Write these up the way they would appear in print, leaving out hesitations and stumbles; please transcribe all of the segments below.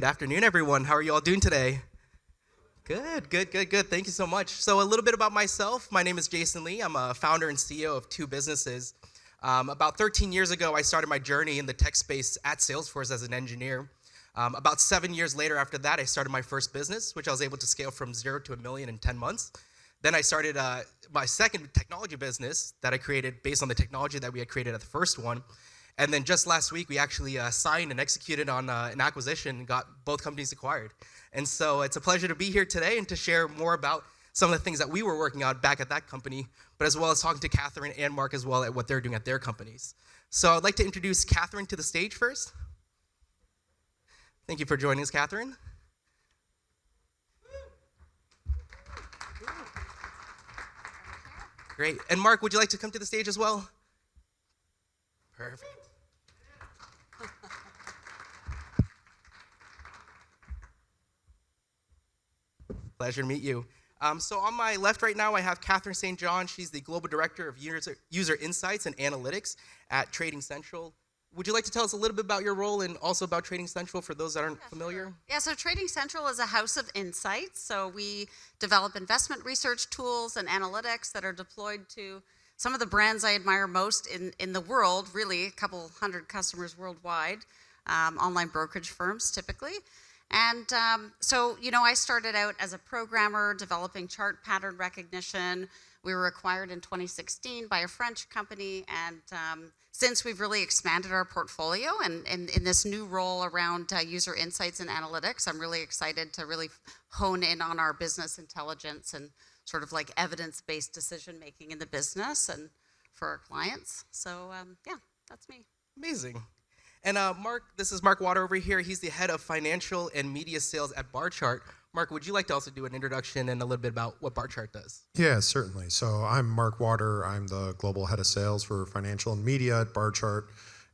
Good afternoon, everyone. How are you all doing today? Good, good, good, good. Thank you so much. So a little bit about myself. My name is Jason Lee. I'm a founder and CEO of two businesses. About 13 years ago, I started my journey in the tech space at Salesforce as an engineer. About 7 years later after that, I started my first business, which I was able to scale from 0 to $1 million in 10 months. Then I started my second technology business that I created based on the technology that we had created at the first one. And then just last week, we actually signed and executed on an acquisition and got both companies acquired. And so it's a pleasure to be here today and to share more about some of the things that we were working on back at that company, but as well as talking to Catherine and Mark as well at what they're doing at their companies. So I'd like to introduce Catherine to the stage first. Thank you for joining us, Catherine. Great. And Mark, would you like to come to the stage as well? Perfect. Pleasure to meet you. So on my left right now, I have Catherine St. John. She's the Global Director of User Insights and Analytics at Trading Central. Would you like to tell us a little bit about your role and also about Trading Central for those that aren't familiar? Sure. Yeah, so Trading Central is a house of insights. So we develop investment research tools and analytics that are deployed to some of the brands I admire most in the world, really a couple hundred customers worldwide, online brokerage firms typically. And so, I started out as a programmer developing chart pattern recognition. We were acquired in 2016 by a French company, and since we've really expanded our portfolio and in this new role around user insights and analytics, I'm really excited to really hone in on our business intelligence and sort of like evidence-based decision-making in the business and for our clients. So yeah, that's me. Amazing. And Mark, this is Mark Water over here. He's the head of financial and media sales at BarChart. Mark, would you like to also do an introduction and a little bit about what BarChart does? Yeah, certainly. So I'm Mark Water. I'm the global head of sales for financial and media at BarChart.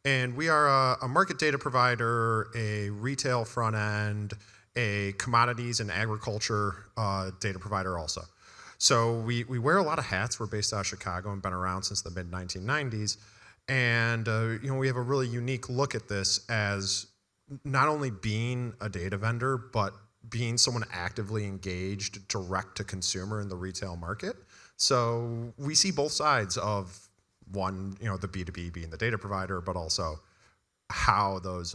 And we are a market data provider, a retail front end, a commodities and agriculture data provider also. So we wear a lot of hats. We're based out of Chicago and been around since the mid-1990s. And we have a really unique look at this as not only being a data vendor, but being someone actively engaged direct to consumer in the retail market. So we see both sides of one, the B2B being the data provider, but also how those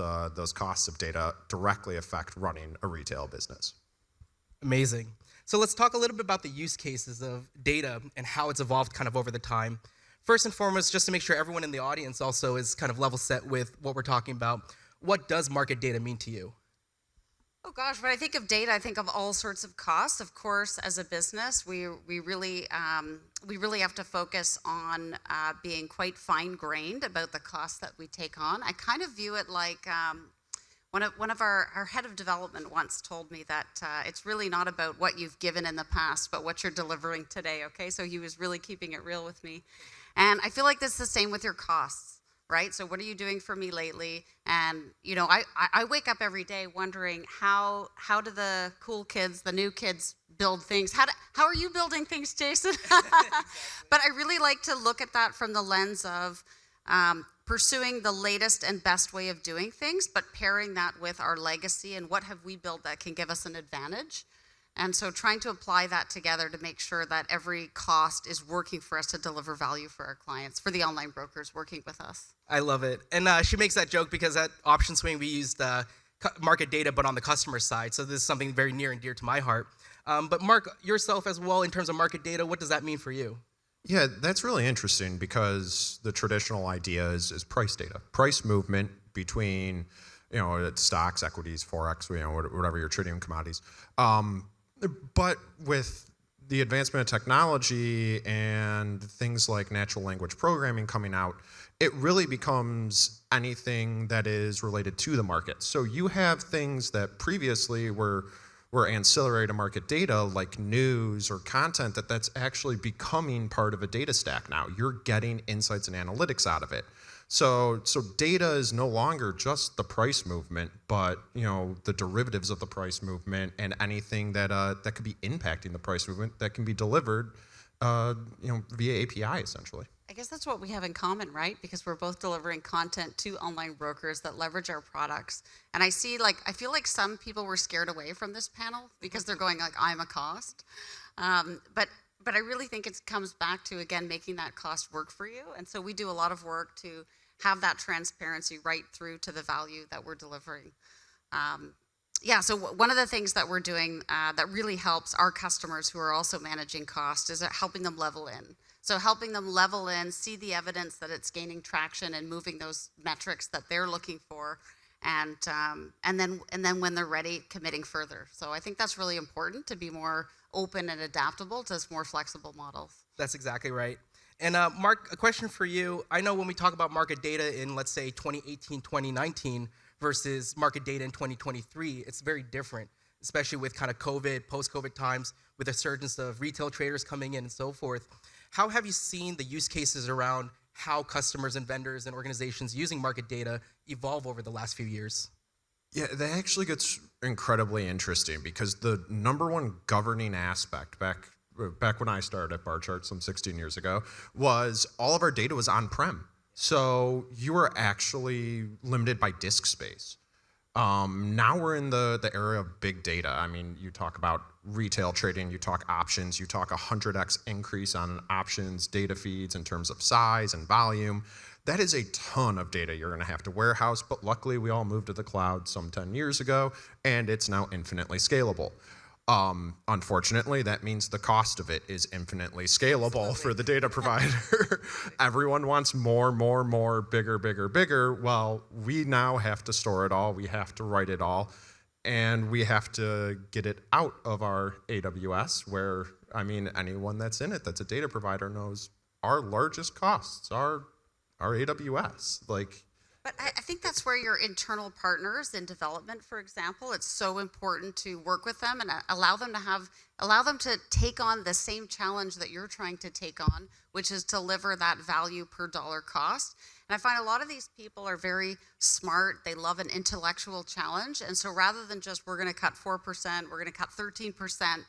costs of data directly affect running a retail business. Amazing. So let's talk a little bit about the use cases of data and how it's evolved kind of over the time. First and foremost, just to make sure everyone in the audience also is kind of level set with what we're talking about, what does market data mean to you? Oh gosh, when I think of data, I think of all sorts of costs. Of course, as a business, we really have to focus on being quite fine-grained about the costs that we take on. I kind of view it like one of our head of development once told me that it's really not about what you've given in the past, but what you're delivering today. Okay, so he was really keeping it real with me. And I feel like this is the same with your costs, right? So what are you doing for me lately? And, I wake up every day wondering how do the cool kids, the new kids build things? How are you building things, Jason? But I really like to look at that from the lens of pursuing the latest and best way of doing things, but pairing that with our legacy and what have we built that can give us an advantage. And so trying to apply that together to make sure that every cost is working for us to deliver value for our clients, for the online brokers working with us. I love it. And she makes that joke because at Option Swing, we used market data, but on the customer side. So this is something very near and dear to my heart. But Mark, yourself as well, in terms of market data, what does that mean for you? Yeah, that's really interesting because the traditional idea is price data, price movement between, stocks, equities, Forex, whatever you're trading in commodities. But with the advancement of technology and things like natural language programming coming out, it really becomes anything that is related to the market. So you have things that previously were ancillary to market data, like news or content, that's actually becoming part of a data stack now. You're getting insights and analytics out of it. So data is no longer just the price movement, but the derivatives of the price movement and anything that could be impacting the price movement that can be delivered via API essentially. I guess that's what we have in common, right? Because we're both delivering content to online brokers that leverage our products. And I feel like some people were scared away from this panel because they're going like, I'm a cost. But I really think it comes back to, again, making that cost work for you. And so we do a lot of work to have that transparency right through to the value that we're delivering. So one of the things that we're doing that really helps our customers who are also managing cost is helping them level in. So helping them level in, see the evidence that it's gaining traction and moving those metrics that they're looking for, and then when they're ready, committing further. So I think that's really important, to be more open and adaptable to more flexible models. That's exactly right. And Mark, a question for you. I know when we talk about market data in, let's say, 2018, 2019 versus market data in 2023, it's very different, especially with kind of COVID, post-COVID times, with a surgence of retail traders coming in and so forth. How have you seen the use cases around how customers and vendors and organizations using market data evolve over the last few years? Yeah, that actually gets incredibly interesting because the number one governing aspect back when I started at Barchart some 16 years ago was all of our data was on-prem. So you were actually limited by disk space. Now we're in the era of big data. I mean, you talk about retail trading, you talk options, you talk 100x increase on options data feeds in terms of size and volume. That is a ton of data you're gonna have to warehouse, but luckily we all moved to the cloud some 10 years ago, and it's now infinitely scalable. Unfortunately, that means the cost of it is infinitely scalable for the data provider. Everyone wants more, bigger. Well, we now have to store it all, we have to write it all, and we have to get it out of our AWS where, I mean, anyone that's in it that's a data provider knows our largest costs are our AWS. But I think that's where your internal partners in development, for example, it's so important to work with them and allow them to take on the same challenge that you're trying to take on, which is deliver that value per dollar cost. And I find a lot of these people are very smart. They love an intellectual challenge. And so rather than just, we're going to cut 4%, we're going to cut 13%,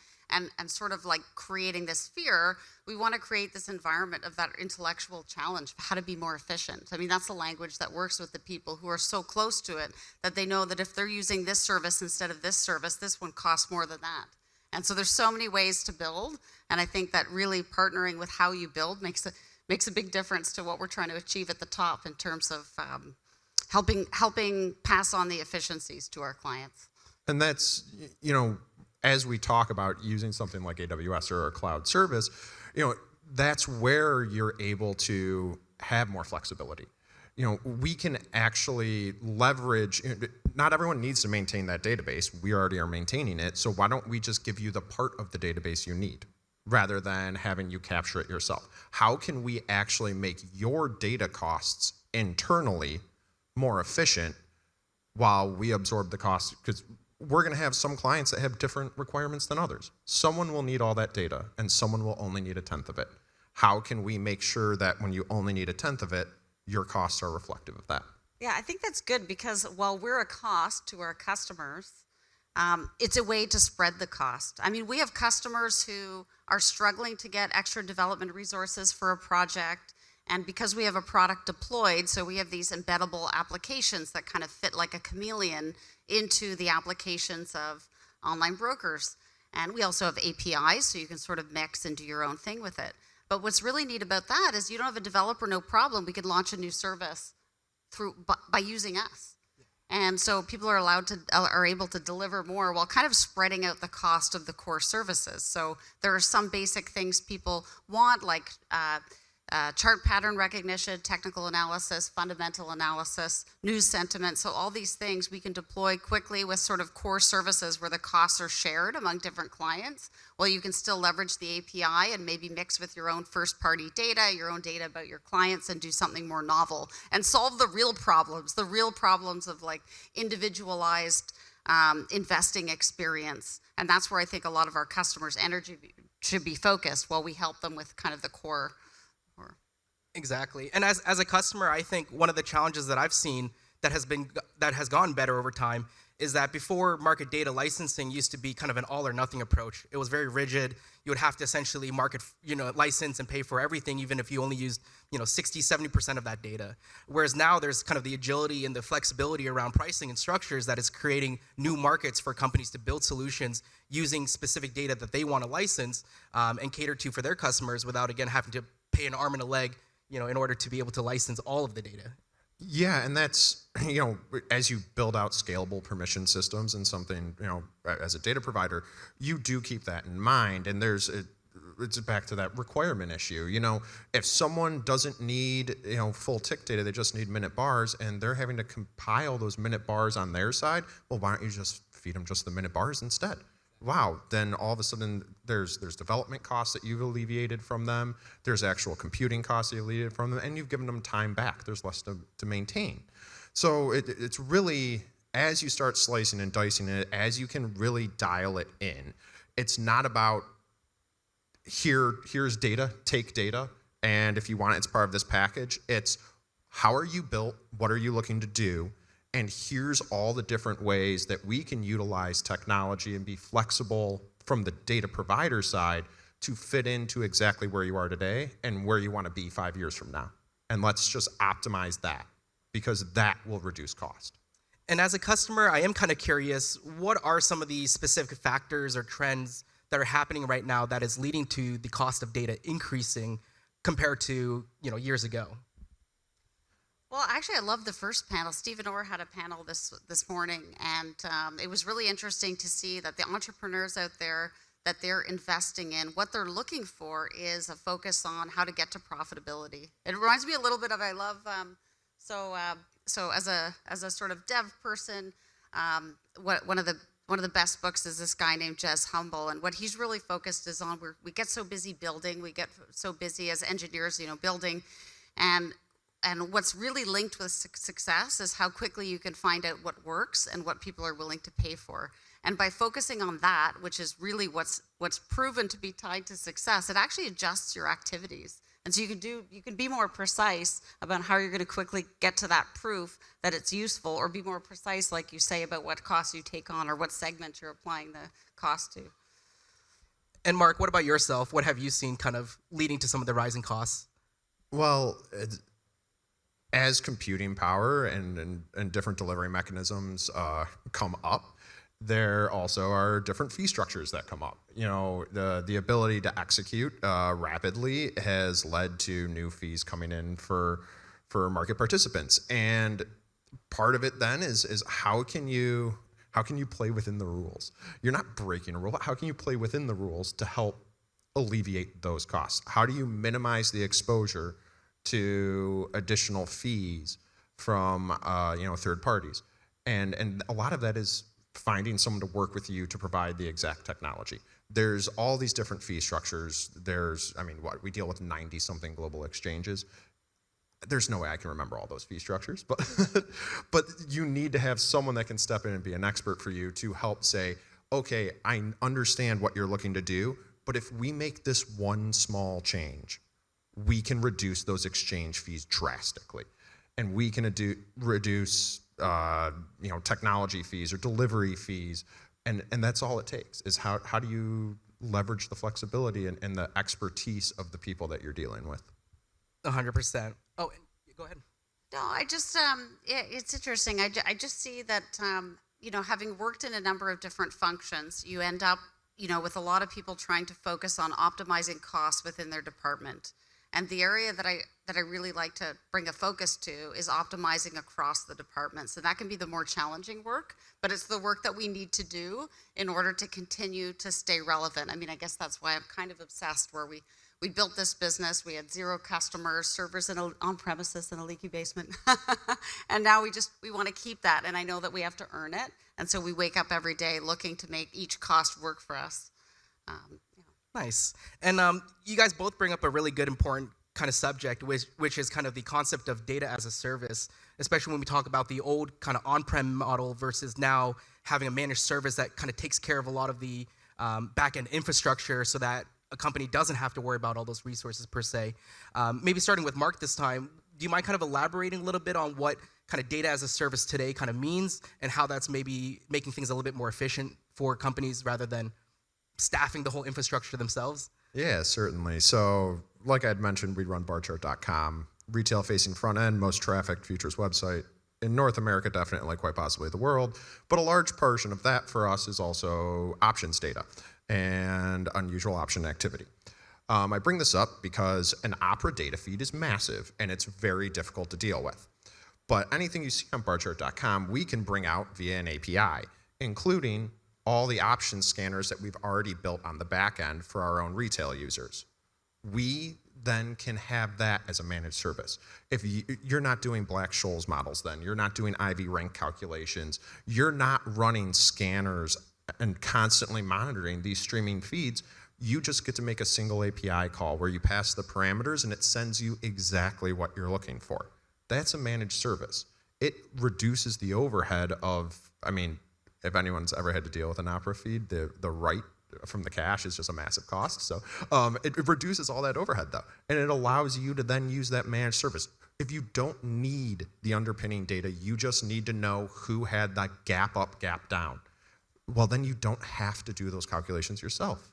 and sort of like creating this fear, we want to create this environment of that intellectual challenge of how to be more efficient. I mean, that's the language that works with the people who are so close to it that they know that if they're using this service instead of this service, this one costs more than that. And so there's so many ways to build, and I think that really partnering with how you build makes a big difference to what we're trying to achieve at the top in terms of helping pass on the efficiencies to our clients. And that's, as we talk about using something like AWS or a cloud service, that's where you're able to have more flexibility. We can actually leverage, not everyone needs to maintain that database. We already are maintaining it. So why don't we just give you the part of the database you need rather than having you capture it yourself? How can we actually make your data costs internally more efficient while we absorb the cost? Because we're going to have some clients that have different requirements than others. Someone will need all that data, and someone will only need 1/10 of it. How can we make sure that when you only need 1/10 of it, your costs are reflective of that? Yeah, I think that's good because while we're a cost to our customers, it's a way to spread the cost. I mean, we have customers who are struggling to get extra development resources for a project, and because we have a product deployed, so we have these embeddable applications that kind of fit like a chameleon into the applications of online brokers. And we also have APIs, so you can sort of mix and do your own thing with it. But what's really neat about that is you don't have a developer, no problem. We could launch a new service by using us. And so people are able to deliver more while kind of spreading out the cost of the core services. So there are some basic things people want, like chart pattern recognition, technical analysis, fundamental analysis, news sentiment. So all these things we can deploy quickly with sort of core services where the costs are shared among different clients. Well, you can still leverage the API and maybe mix with your own first-party data, your own data about your clients, and do something more novel and solve the real problems of like individualized investing experience. And that's where I think a lot of our customers' energy should be focused while we help them with kind of the core. Exactly. And as a customer, I think one of the challenges that I've seen that that has gotten better over time is that before market data licensing used to be kind of an all or nothing approach. It was very rigid. You would have to essentially license and pay for everything, even if you only used, 60, 70% of that data. Whereas now there's kind of the agility and the flexibility around pricing and structures that is creating new markets for companies to build solutions using specific data that they want to license and cater to for their customers without, again, having to pay an arm and a leg, in order to be able to license all of the data. Yeah, and that's, as you build out scalable permission systems and something, as a data provider, you do keep that in mind. And it's back to that requirement issue. If someone doesn't need, full tick data, they just need minute bars, and they're having to compile those minute bars on their side, well, why don't you just feed them just the minute bars instead? Wow, then all of a sudden there's development costs that you've alleviated from them, there's actual computing costs that you've alleviated from them, and you've given them time back. There's less to maintain. So it's really, as you start slicing and dicing it, as you can really dial it in, it's not about here's data, take data, and if you want it, it's part of this package. It's how are you built, what are you looking to do, and here's all the different ways that we can utilize technology and be flexible from the data provider side to fit into exactly where you are today and where you want to be 5 years from now. And let's just optimize that, because that will reduce cost. And as a customer, I am kind of curious, what are some of the specific factors or trends that are happening right now that is leading to the cost of data increasing compared to, years ago? Well, actually, I love the first panel. Stephen Orr had a panel this morning, and it was really interesting to see that the entrepreneurs out there that they're investing in, what they're looking for is a focus on how to get to profitability. It reminds me a little bit of, I love, so as a sort of dev person, one of the best books is this guy named Jez Humble, and what he's really focused is on, we get so busy building, we get so busy as engineers, building, and what's really linked with success is how quickly you can find out what works and what people are willing to pay for. And by focusing on that, which is really what's proven to be tied to success, it actually adjusts your activities. And so you can be more precise about how you're going to quickly get to that proof that it's useful, or be more precise, like you say, about what costs you take on or what segment you're applying the cost to. And Mark, what about yourself? What have you seen kind of leading to some of the rising costs? Well, as computing power and different delivery mechanisms come up, there also are different fee structures that come up. The ability to execute rapidly has led to new fees coming in for market participants. And part of it then is how can you play within the rules? You're not breaking a rule, but how can you play within the rules to help alleviate those costs? How do you minimize the exposure to additional fees from third parties? And a lot of that is finding someone to work with you to provide the exact technology. There's all these different fee structures. We deal with 90-something global exchanges. There's no way I can remember all those fee structures, but but you need to have someone that can step in and be an expert for you to help say, okay, I understand what you're looking to do, but if we make this one small change, we can reduce those exchange fees drastically. And we can reduce technology fees or delivery fees. And that's all it takes, is how do you leverage the flexibility and the expertise of the people that you're dealing with. 100%. Oh, go ahead. No, I just, it's interesting. I just see that, having worked in a number of different functions, you end up, with a lot of people trying to focus on optimizing costs within their department. And the area that I really like to bring a focus to is optimizing across the departments. And that can be the more challenging work, but it's the work that we need to do in order to continue to stay relevant. I guess that's why I'm kind of obsessed, where we built this business, we had 0 customers, servers on premises in a leaky basement. And now we want to keep that, and I know that we have to earn it. And so we wake up every day looking to make each cost work for us. Nice. And you guys both bring up a really good, important kind of subject, which is kind of the concept of data as a service, especially when we talk about the old kind of on-prem model versus now having a managed service that kind of takes care of a lot of the back-end infrastructure so that a company doesn't have to worry about all those resources per se. Maybe starting with Mark this time, you mind kind of elaborating a little bit on what kind of data as a service today kind of means and how that's maybe making things a little bit more efficient for companies rather than staffing the whole infrastructure themselves? Yeah, certainly. So, like I'd mentioned, we run barchart.com, retail-facing front end, most trafficked futures website in North America, definitely, quite possibly the world. But a large portion of that for us is also options data and unusual option activity. I bring this up because an Opera data feed is massive and it's very difficult to deal with. But anything you see on barchart.com, we can bring out via an API, including all the option scanners that we've already built on the back end for our own retail users. We then can have that as a managed service. If you're not doing Black-Scholes models then, you're not doing IV rank calculations, you're not running scanners and constantly monitoring these streaming feeds, you just get to make a single API call where you pass the parameters and it sends you exactly what you're looking for. That's a managed service. It reduces the overhead of, I mean, if anyone's ever had to deal with an Opera feed, the write from the cache is just a massive cost. So it reduces all that overhead though. And it allows you to then use that managed service. If you don't need the underpinning data, you just need to know who had that gap up, gap down. Well, then you don't have to do those calculations yourself.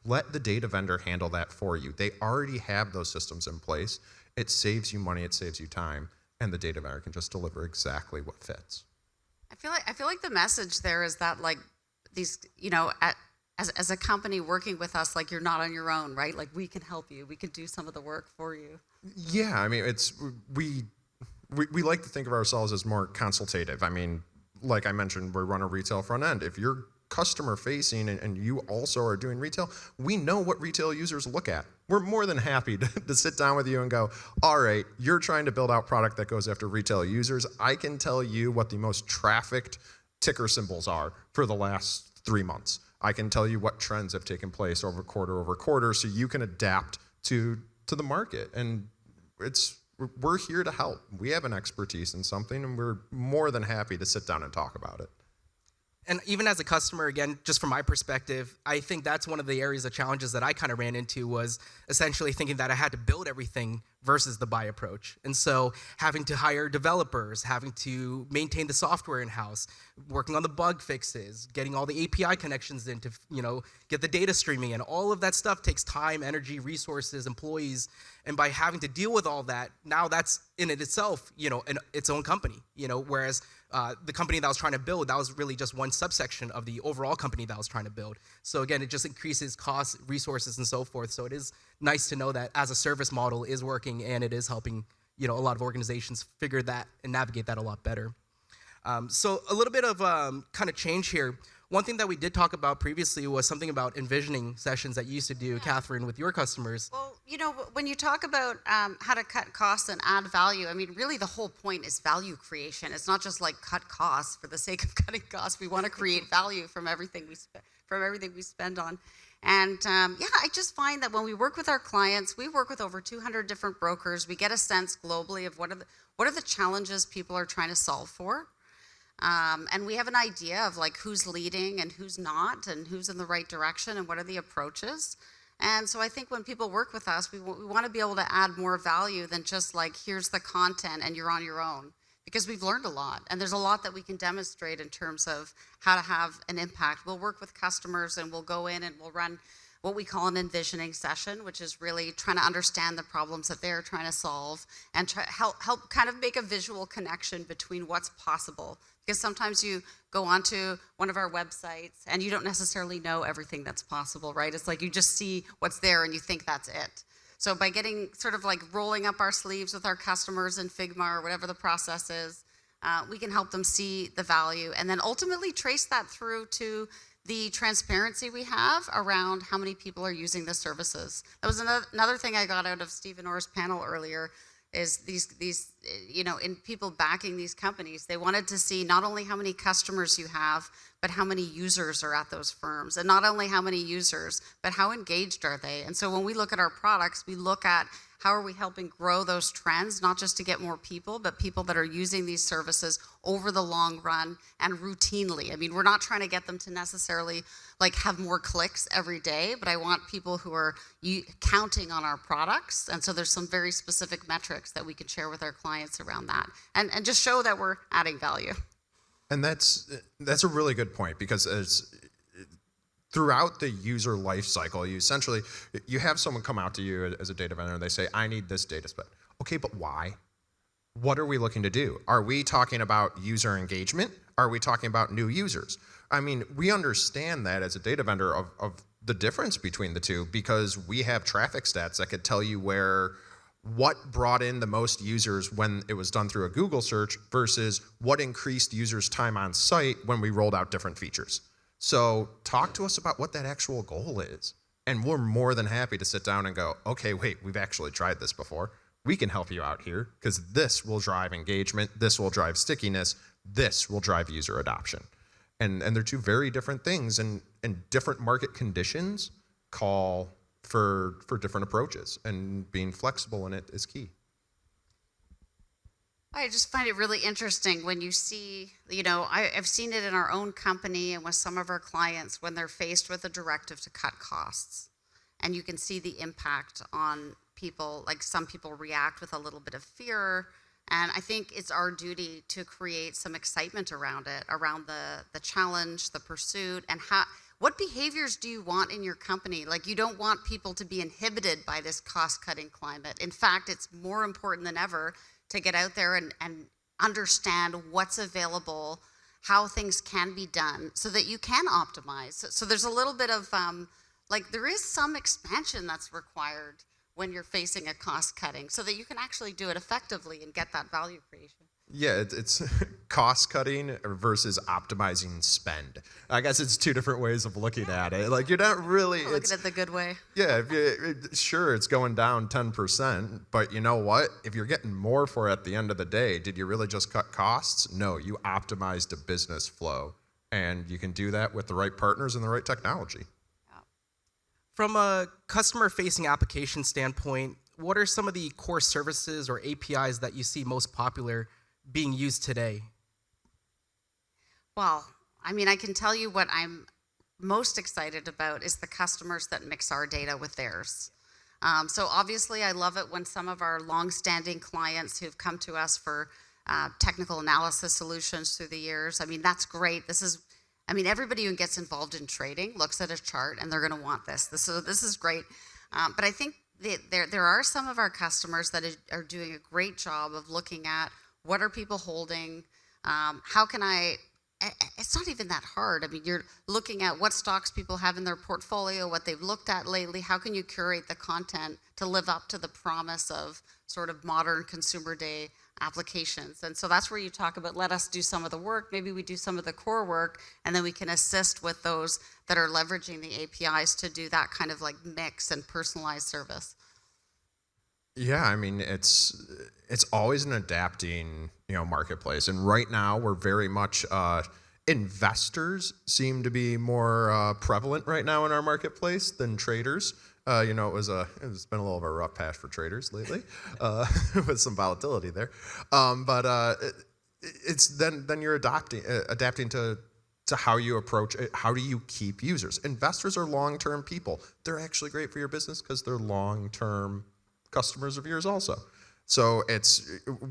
Let the data vendor handle that for you. They already have those systems in place. It saves you money, it saves you time, and the data vendor can just deliver exactly what fits. I feel like the message there is that like these, as a company working with us, like you're not on your own, right? Like we can help you. We can do some of the work for you. Yeah, I mean, we like to think of ourselves as more consultative. I mean, like I mentioned, we run a retail front end. If you're customer facing and you also are doing retail, we know what retail users look at. We're more than happy to sit down with you and go, all right, you're trying to build out product that goes after retail users. I can tell you what the most trafficked ticker symbols are for the last 3 months. I can tell you what trends have taken place over quarter so you can adapt to the market. And we're here to help. We have an expertise in something and we're more than happy to sit down and talk about it. And even as a customer, again, just from my perspective, I think that's one of the areas of challenges that I kind of ran into was essentially thinking that I had to build everything versus the buy approach. And so having to hire developers, having to maintain the software in-house, working on the bug fixes, getting all the API connections in to, get the data streaming in, all of that stuff takes time, energy, resources, employees. And by having to deal with all that, now that's in it itself, its own company, whereas the company that I was trying to build, that was really just one subsection of the overall company that I was trying to build. So again, it just increases costs, resources, and so forth. So it is nice to know that as a service model is working and it is helping, a lot of organizations figure that and navigate that a lot better. So a little bit of kind of change here. One thing that we did talk about previously was something about envisioning sessions that you used to do, Catherine, with your customers. Well, when you talk about how to cut costs and add value, I mean, really the whole point is value creation. It's not just like cut costs for the sake of cutting costs. We want to create value from everything we spend on. And I just find that when we work with our clients, we work with over 200 different brokers. We get a sense globally of what are the challenges people are trying to solve for. And we have an idea of like who's leading and who's not and who's in the right direction and what are the approaches. And so I think when people work with us, we want to be able to add more value than just like, here's the content and you're on your own. Because we've learned a lot and there's a lot that we can demonstrate in terms of how to have an impact. We'll work with customers and we'll go in and we'll run what we call an envisioning session, which is really trying to understand the problems that they're trying to solve and help kind of make a visual connection between what's possible. Because sometimes you go onto one of our websites and you don't necessarily know everything that's possible, right? It's like you just see what's there and you think that's it. So by getting sort of like rolling up our sleeves with our customers in Figma or whatever the process is, we can help them see the value and then ultimately trace that through to the transparency we have around how many people are using the services. That was another thing I got out of Stephen Orr's panel earlier is these in people backing these companies, they wanted to see not only how many customers you have, but how many users are at those firms. And not only how many users, but how engaged are they? And so when we look at our products, we look at How are we helping grow those trends, not just to get more people, but people that are using these services over the long run and routinely? I mean, we're not trying to get them to necessarily like have more clicks every day, but I want people who are counting on our products. And so there's some very specific metrics that we can share with our clients around that and just show that we're adding value. And that's a really good point, because throughout the user life cycle, you have someone come out to you as a data vendor and they say, I need this data set. Okay, but why? What are we looking to do? Are we talking about user engagement? Are we talking about new users? I mean, we understand that as a data vendor of the difference between the two, because we have traffic stats that could tell you what brought in the most users when it was done through a Google search versus what increased users' time on site when we rolled out different features. So talk to us about what that actual goal is. And we're more than happy to sit down and go, okay, wait, we've actually tried this before. We can help you out here because this will drive engagement, this will drive stickiness, this will drive user adoption. And they're two very different things, and different market conditions call for different approaches, and being flexible in it is key. I just find it really interesting when you see, I've seen it in our own company and with some of our clients when they're faced with a directive to cut costs. And you can see the impact on people, like some people react with a little bit of fear. And I think it's our duty to create some excitement around it, around the challenge, the pursuit, and what behaviors do you want in your company? Like, you don't want people to be inhibited by this cost-cutting climate. In fact, it's more important than ever to get out there and understand what's available, how things can be done so that you can optimize. So there's a little bit of, there is some expansion that's required when you're facing a cost cutting so that you can actually do it effectively and get that value creation. Yeah, it's cost cutting versus optimizing spend. I guess it's two different ways of looking at it. Like, you're not really looking at the good way. Yeah, sure, it's going down 10%, but you know what? If you're getting more for it at the end of the day, did you really just cut costs? No, you optimized a business flow, and you can do that with the right partners and the right technology. Yeah. From a customer-facing application standpoint, what are some of the core services or APIs that you see most popular being used today? Well, I mean, I can tell you what I'm most excited about is the customers that mix our data with theirs. So obviously, I love it when some of our long-standing clients who've come to us for technical analysis solutions through the years, I mean, that's great. Everybody who gets involved in trading looks at a chart and they're going to want this. This is great. But I think there are some of our customers that are doing a great job of looking at what are people holding, how can it's not even that hard. I mean, you're looking at what stocks people have in their portfolio, what they've looked at lately, how can you curate the content to live up to the promise of sort of modern consumer day applications. And so that's where you talk about, let us do some of the work, maybe we do some of the core work, and then we can assist with those that are leveraging the APIs to do that kind of like mix and personalized service. Yeah, I mean, it's always an adapting, marketplace. And right now, we're very much investors seem to be more prevalent right now in our marketplace than traders. It's been a little of a rough patch for traders lately, with some volatility there. It's then you're adapting to how you approach it. How do you keep users? Investors are long-term people. They're actually great for your business because they're long-term customers of yours also. So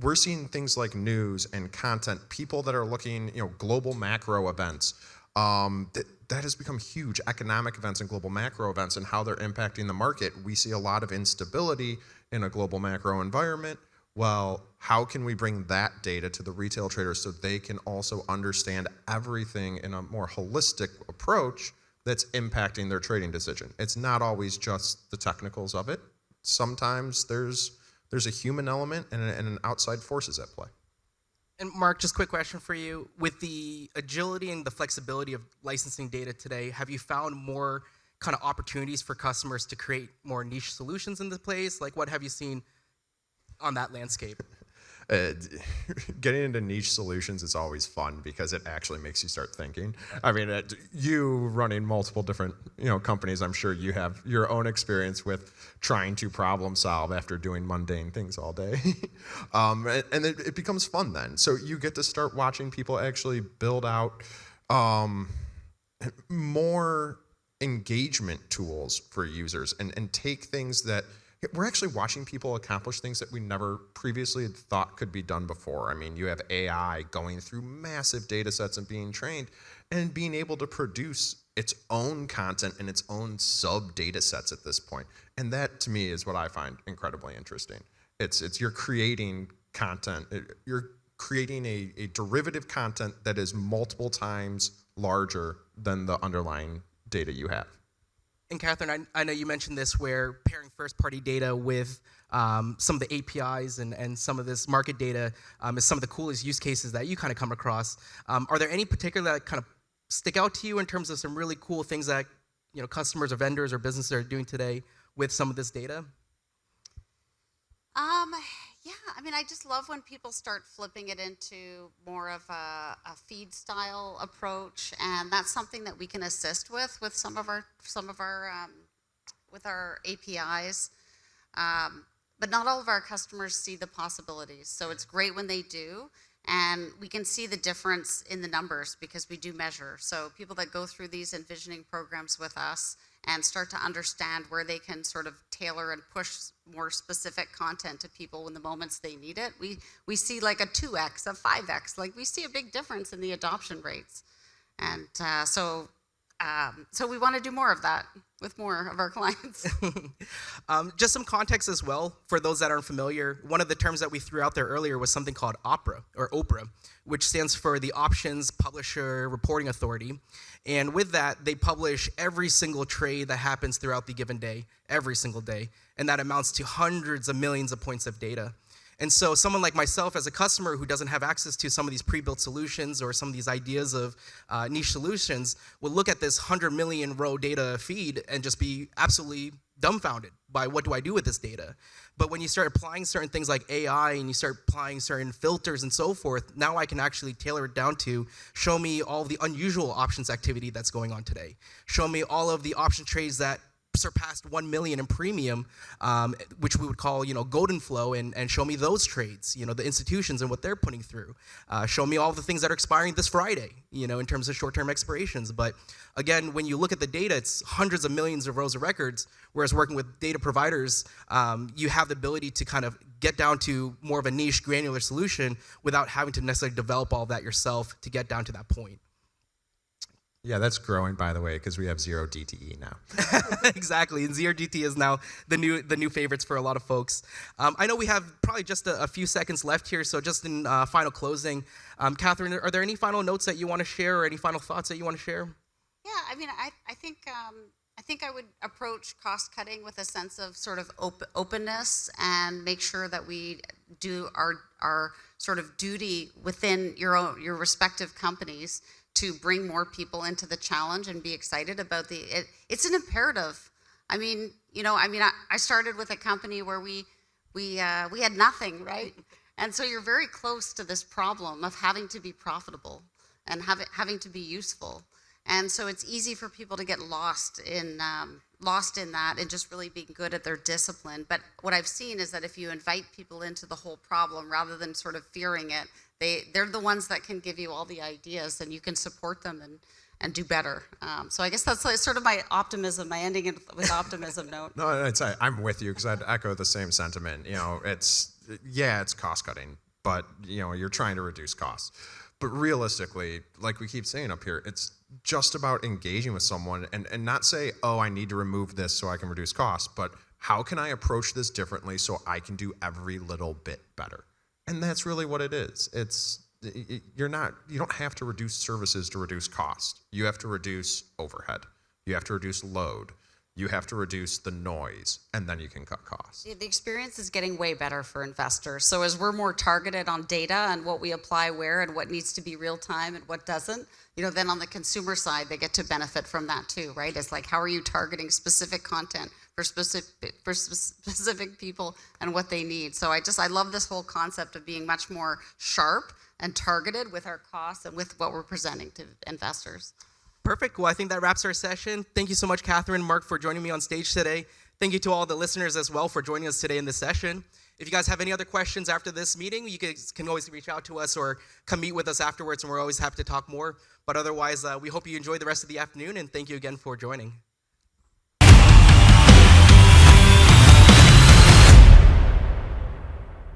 we're seeing things like news and content, people that are looking, global macro events. That has become huge, economic events and global macro events and how they're impacting the market. We see a lot of instability in a global macro environment. Well, how can we bring that data to the retail traders so they can also understand everything in a more holistic approach that's impacting their trading decision? It's not always just the technicals of it. Sometimes there's a human element and an outside forces at play. And Mark, just a quick question for you. With the agility and the flexibility of licensing data today, have you found more kind of opportunities for customers to create more niche solutions in the place? Like, what have you seen on that landscape? uh, getting into niche solutions is always fun because it actually makes you start thinking. I mean, you running multiple different companies, I'm sure you have your own experience with trying to problem solve after doing mundane things all day. And it becomes fun then. So you get to start watching people actually build out more engagement tools for users and take things that we're actually watching people accomplish things that we never previously had thought could be done before. I mean, you have AI going through massive data sets and being trained and being able to produce its own content and its own sub data sets at this point. And that to me is what I find incredibly interesting. It's you're creating content, you're creating a derivative content that is multiple times larger than the underlying data you have. And Catherine, I know you mentioned this where pairing first-party data with some of the APIs and some of this market data is some of the coolest use cases that you kind of come across. Are there any particular that kind of stick out to you in terms of some really cool things that customers or vendors or businesses are doing today with some of this data? Yeah, I mean, I just love when people start flipping it into more of a feed style approach, and that's something that we can assist with some of our with our APIs. But not all of our customers see the possibilities, so it's great when they do, and we can see the difference in the numbers because we do measure. So people that go through these envisioning programs with us and start to understand where they can sort of tailor and push more specific content to people in the moments they need it, we see like a 2x, a 5x, like we see a big difference in the adoption rates. And so we want to do more of that with more of our clients. Just some context as well, for those that aren't familiar, one of the terms that we threw out there earlier was something called OPRA, which stands for the Options Publisher Reporting Authority. And with that, they publish every single trade that happens throughout the given day, every single day. And that amounts to hundreds of millions of points of data. And so someone like myself as a customer who doesn't have access to some of these pre-built solutions or some of these ideas of niche solutions will look at this 100 million row data feed and just be absolutely dumbfounded by what do I do with this data. But when you start applying certain things like AI and you start applying certain filters and so forth, now I can actually tailor it down to show me all the unusual options activity that's going on today. Show me all of the option trades that surpassed 1 million in premium, which we would call, golden flow, and show me those trades, the institutions and what they're putting through. Show me all the things that are expiring this Friday, in terms of short-term expirations. But again, when you look at the data, it's hundreds of millions of rows of records, whereas working with data providers, you have the ability to kind of get down to more of a niche, granular solution without having to necessarily develop all that yourself to get down to that point. Yeah, that's growing, by the way, because we have 0 DTE now. Exactly, and 0 DTE is now the new favorites for a lot of folks. I know we have probably just a few seconds left here, so just in final closing, Catherine, are there any final notes that you want to share or any final thoughts that you want to share? Yeah, I mean, I think I would approach cost cutting with a sense of sort of openness and make sure that we do our sort of duty within your respective companies to bring more people into the challenge and be excited about it's an imperative. I mean, I started with a company where we had nothing, right? And so you're very close to this problem of having to be profitable and having to be useful. And so it's easy for people to get lost in that and just really being good at their discipline. But what I've seen is that if you invite people into the whole problem rather than sort of fearing it, they're the ones that can give you all the ideas, and you can support them and do better. So I guess that's like sort of my optimism, my ending with optimism note. No, I'm with you because I'd echo the same sentiment. It's cost cutting, but you're trying to reduce costs. But realistically, like we keep saying up here, it's just about engaging with someone and not say, oh, I need to remove this so I can reduce costs, but how can I approach this differently so I can do every little bit better? And that's really what it is. You don't have to reduce services to reduce cost. You have to reduce overhead. You have to reduce load. You have to reduce the noise, and then you can cut costs. The experience is getting way better for investors. So as we're more targeted on data and what we apply where and what needs to be real time and what doesn't, then on the consumer side, they get to benefit from that too, right? It's like, how are you targeting specific content for specific people and what they need. So I love this whole concept of being much more sharp and targeted with our costs and with what we're presenting to investors. Perfect. Well, I think that wraps our session. Thank you so much, Catherine, Mark, for joining me on stage today. Thank you to all the listeners as well for joining us today in this session. If you guys have any other questions after this meeting, you guys can always reach out to us or come meet with us afterwards, and we're always happy to talk more. But otherwise, we hope you enjoy the rest of the afternoon, and thank you again for joining.